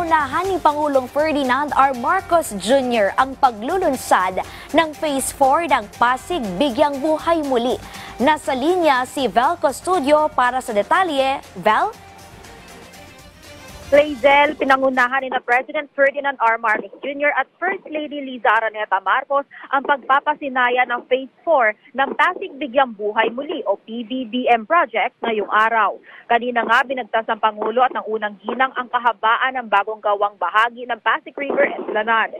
Pinangunahan ni Pangulong Ferdinand R. Marcos Jr. ang paglulunsad ng Phase 4 ng Pasig Bigyang Buhay Muli. Nasa linya si Vel Custodio para sa detalye. Vel? Clazel, pinangunahan ni President Ferdinand R. Marcos Jr. at First Lady Liza Araneta Marcos ang pagpapasinaya ng Phase 4 ng Pasig Bigyang Buhay Muli o PBBM project ngayong araw. Kanina nga binagtas ng Pangulo at ng unang ginang ang kahabaan ng bagong gawang bahagi ng Pasig River Esplanade.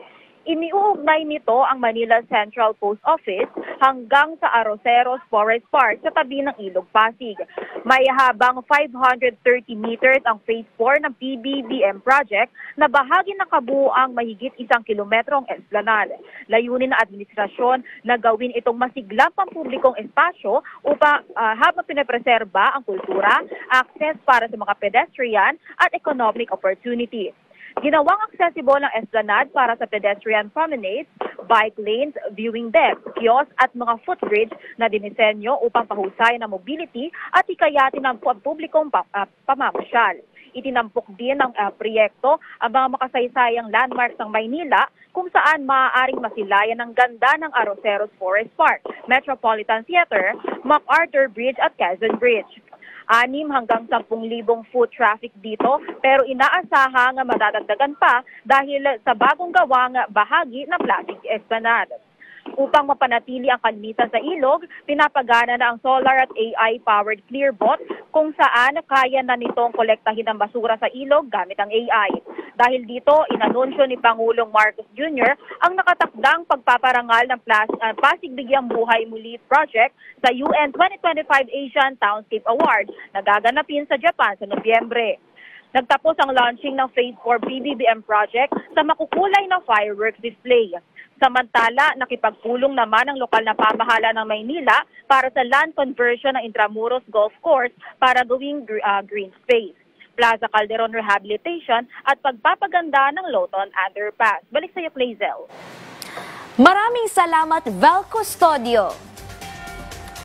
Iniuugnay nito ang Manila Central Post Office hanggang sa Arroceros Forest Park sa tabi ng Ilog Pasig. May habang 530 meters ang Phase 4 ng PBBM project na bahagi ng kabuuang mahigit 1 kilometrong esplanade. Layunin ng administrasyon na gawin itong masiglang pampublikong espasyo upang habang pinapreserba ang kultura, access para sa mga pedestrian at economic opportunities. Ginawang accessible ng esplanade para sa pedestrian promenades, bike lanes, viewing decks, kiosk at mga footbridge na dinisenyo upang pahusayan ang mobility at hikayatin ng publikong pamamasyal. Itinampok din ng proyekto ang mga makasaysayang landmarks ng Maynila kung saan maaaring masilayan ang ganda ng Arroceros Forest Park, Metropolitan Theater, MacArthur Bridge at Quezon Bridge. 6 hanggang 10,000 foot traffic dito pero inaasahang madadagdagan pa dahil sa bagong gawang bahagi ng Pasig Esplanade. Upang mapanatili ang kalinisan sa ilog, pinapagana na ang solar at AI-powered ClearBot kung saan kaya na nitong kolektahin ang basura sa ilog gamit ang AI. Dahil dito, inanunsyo ni Pangulong Marcos Jr. ang nakatakdang pagpaparangal ng Pasig Bigyang Buhay Muli project sa UN 2025 Asian Townscape Award na gaganapin sa Japan sa Nobyembre. Nagtapos ang launching ng Phase 4 PBBM project sa makukulay na fireworks display. Samantala, nakipagpulong naman ang lokal na pamahala ng Maynila para sa land conversion ng Intramuros Golf Course para gawing green space, Plaza Calderon Rehabilitation at pagpapaganda ng Loton Underpass. Balik sa iyo, Clazel. Maraming salamat, Vel Custodio.